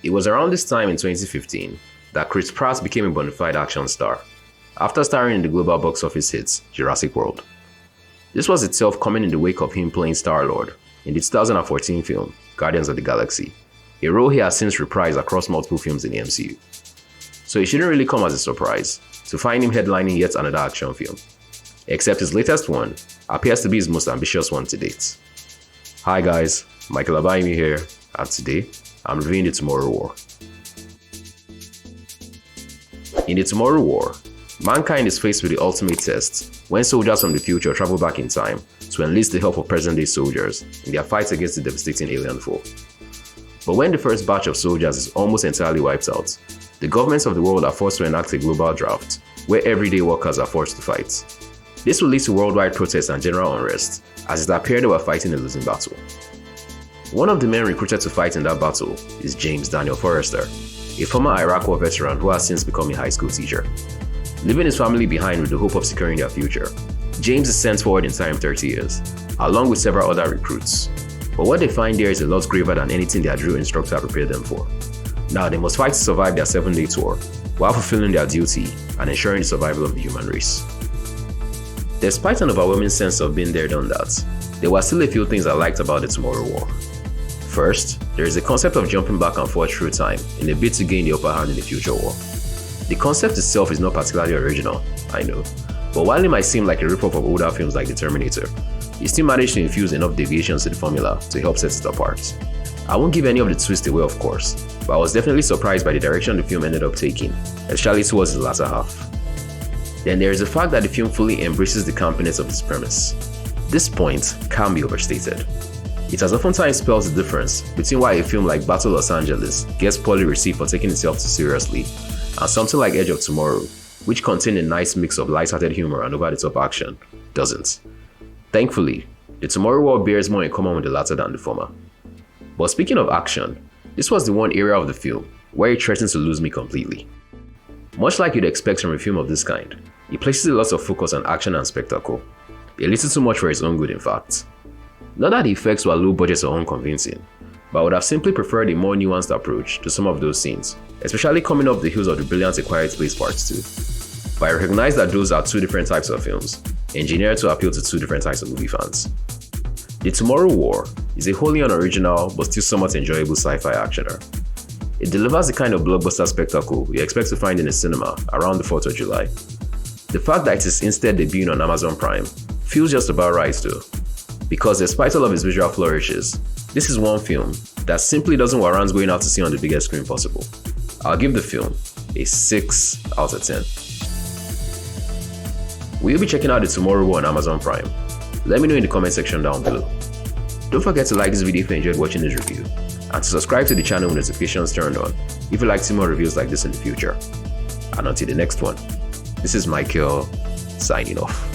It was around this time in 2015 that Chris Pratt became a bona fide action star, after starring in the global box office hit Jurassic World. This was itself coming in the wake of him playing Star-Lord in the 2014 film Guardians of the Galaxy, a role he has since reprised across multiple films in the MCU. So it shouldn't really come as a surprise to find him headlining yet another action film, except his latest one appears to be his most ambitious one to date. Hi guys, Michael Abayimi here, and today I'm reviewing The Tomorrow War. In The Tomorrow War, mankind is faced with the ultimate test when soldiers from the future travel back in time to enlist the help of present-day soldiers in their fight against the devastating alien foe. But when the first batch of soldiers is almost entirely wiped out, the governments of the world are forced to enact a global draft where everyday workers are forced to fight. This will lead to worldwide protests and general unrest, as it appeared they were fighting a losing battle. One of the men recruited to fight in that battle is James Daniel Forrester, a former Iraq War veteran who has since become a high school teacher. Leaving his family behind with the hope of securing their future, James is sent forward in time 30 years, along with several other recruits. But what they find there is a lot graver than anything their drill instructor had prepared them for. Now they must fight to survive their 7-day tour, while fulfilling their duty and ensuring the survival of the human race. Despite an overwhelming sense of being there done that, there were still a few things I liked about The Tomorrow War. First, there is the concept of jumping back and forth through time in a bid to gain the upper hand in the future war. The concept itself is not particularly original, I know, but while it might seem like a rip-off of older films like The Terminator, it still managed to infuse enough deviations to the formula to help set it apart. I won't give any of the twists away of course, but I was definitely surprised by the direction the film ended up taking, especially towards the latter half. Then there is the fact that the film fully embraces the campiness of its premise. This point can't be overstated. It has oftentimes spelled the difference between why a film like Battle Los Angeles gets poorly received for taking itself too seriously, and something like Edge of Tomorrow, which contained a nice mix of light-hearted humor and over-the-top action, doesn't. Thankfully, The Tomorrow War bears more in common with the latter than the former. But speaking of action, this was the one area of the film where it threatened to lose me completely. Much like you'd expect from a film of this kind, it places a lot of focus on action and spectacle, a little too much for its own good in fact. Not that the effects were low budget or unconvincing, but I would have simply preferred a more nuanced approach to some of those scenes, especially coming off the heels of the brilliant A Quiet Place Part 2. But I recognize that those are two different types of films, engineered to appeal to two different types of movie fans. The Tomorrow War is a wholly unoriginal but still somewhat enjoyable sci-fi actioner. It delivers the kind of blockbuster spectacle you expect to find in a cinema around the 4th of July. The fact that it is instead debuting on Amazon Prime feels just about right though, because despite all of its visual flourishes, this is one film that simply doesn't warrant going out to see on the biggest screen possible. I'll give the film a 6 out of 10. Will you be checking out The Tomorrow War on Amazon Prime? Let me know in the comment section down below. Don't forget to like this video if you enjoyed watching this review, and to subscribe to the channel with notifications turned on if you'd like to see more reviews like this in the future. And until the next one, this is Michael signing off.